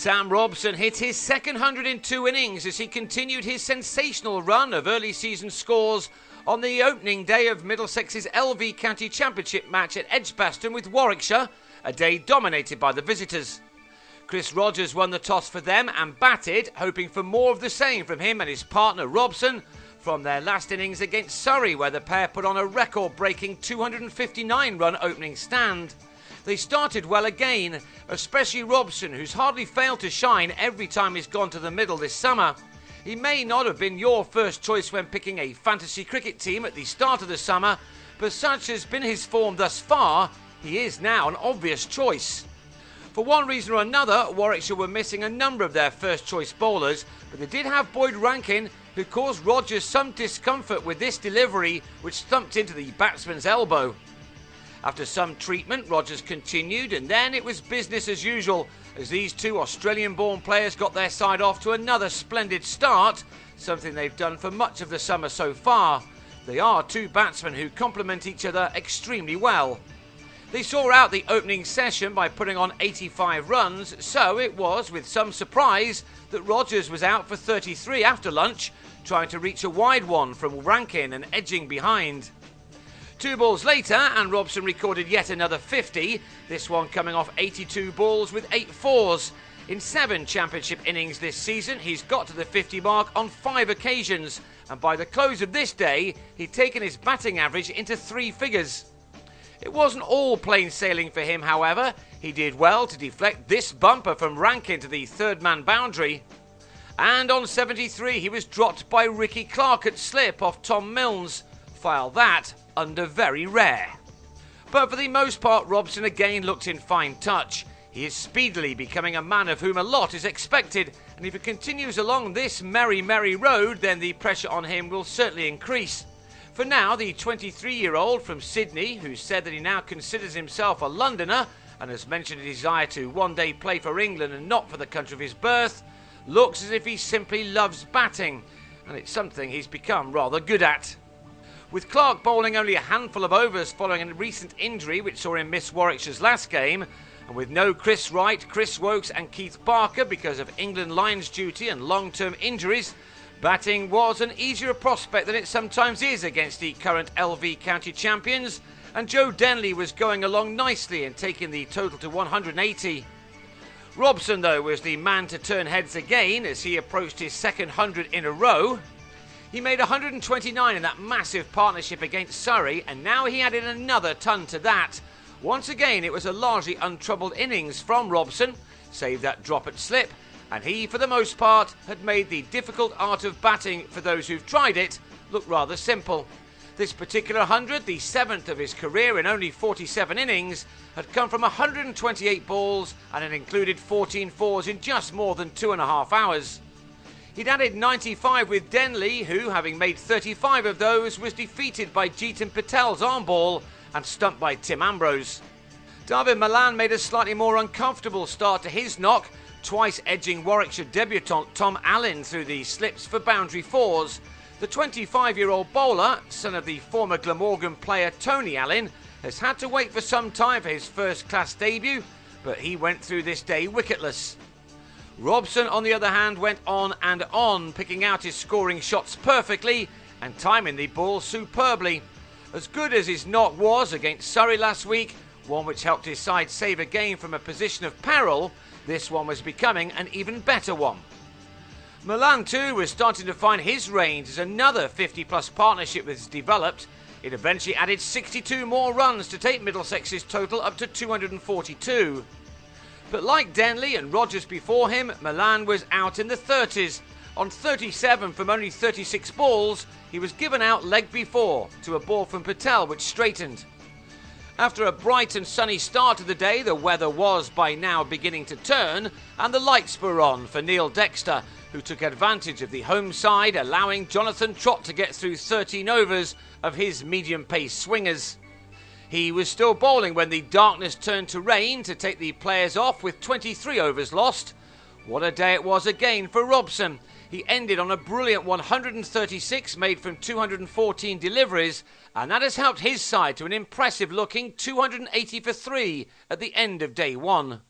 Sam Robson hit his second 100 in 2 innings as he continued his sensational run of early season scores on the opening day of Middlesex's LV County Championship match at Edgbaston with Warwickshire, a day dominated by the visitors. Chris Rogers won the toss for them and batted, hoping for more of the same from him and his partner Robson from their last innings against Surrey, where the pair put on a record-breaking 259-run opening stand. They started well again, especially Robson, who's hardly failed to shine every time he's gone to the middle this summer. He may not have been your first choice when picking a fantasy cricket team at the start of the summer, but such has been his form thus far, he is now an obvious choice. For one reason or another, Warwickshire were missing a number of their first choice bowlers, but they did have Boyd Rankin, who caused Rogers some discomfort with this delivery, which thumped into the batsman's elbow. After some treatment, Rogers continued, and then it was business as usual as these two Australian-born players got their side off to another splendid start, something they've done for much of the summer so far. They are two batsmen who complement each other extremely well. They saw out the opening session by putting on 85 runs, so it was with some surprise that Rogers was out for 33 after lunch, trying to reach a wide one from Rankin and edging behind. 2 balls later, and Robson recorded yet another 50, this one coming off 82 balls with 8 fours. In 7 championship innings this season, he's got to the 50 mark on 5 occasions, and by the close of this day, he'd taken his batting average into 3 figures. It wasn't all plain sailing for him, however. He did well to deflect this bumper from Rankin to the third-man boundary. And on 73, he was dropped by Clarke at slip off Tom Milnes. File that under very rare. But for the most part, Robson again looked in fine touch. He is speedily becoming a man of whom a lot is expected, and if he continues along this merry road, then the pressure on him will certainly increase. For now, the 23-year-old from Sydney, who said that he now considers himself a Londoner and has mentioned a desire to one day play for England and not for the country of his birth, looks as if he simply loves batting, and it's something he's become rather good at. With Clarke bowling only a handful of overs following a recent injury which saw him miss Warwickshire's last game, and with no Chris Wright, Chris Wokes and Keith Barker because of England Lions duty and long-term injuries, batting was an easier prospect than it sometimes is against the current LV County champions, and Joe Denley was going along nicely and taking the total to 180. Robson, though, was the man to turn heads again as he approached his second 100 in a row. He made 129 in that massive partnership against Surrey, and now he added another ton to that. Once again, it was a largely untroubled innings from Robson, save that drop at slip, and he, for the most part, had made the difficult art of batting, for those who've tried it, look rather simple. This particular 100, the 7th of his career in only 47 innings, had come from 128 balls and had included 14 fours in just more than 2.5 hours. He'd added 95 with Denley, who, having made 35 of those, was defeated by Jeetan Patel's arm ball and stumped by Tim Ambrose. David Malan made a slightly more uncomfortable start to his knock, twice edging Warwickshire debutant Tom Allen through the slips for boundary fours. The 25-year-old bowler, son of the former Glamorgan player Tony Allen, has had to wait for some time for his first-class debut, but he went through this day wicketless. Robson, on the other hand, went on and on, picking out his scoring shots perfectly and timing the ball superbly. As good as his knock was against Surrey last week, one which helped his side save a game from a position of peril, this one was becoming an even better one. Milan too was starting to find his range as another 50-plus partnership was developed. It eventually added 62 more runs to take Middlesex's total up to 242. But like Denley and Rogers before him, Milan was out in the 30s. On 37 from only 36 balls, he was given out leg before to a ball from Patel which straightened. After a bright and sunny start to the day, the weather was by now beginning to turn, and the lights were on for Neil Dexter, who took advantage of the home side, allowing Jonathan Trott to get through 13 overs of his medium-pace swingers. He was still bowling when the darkness turned to rain to take the players off with 23 overs lost. What a day it was again for Robson. He ended on a brilliant 136 made from 214 deliveries, and that has helped his side to an impressive looking 280 for 3 at the end of day 1.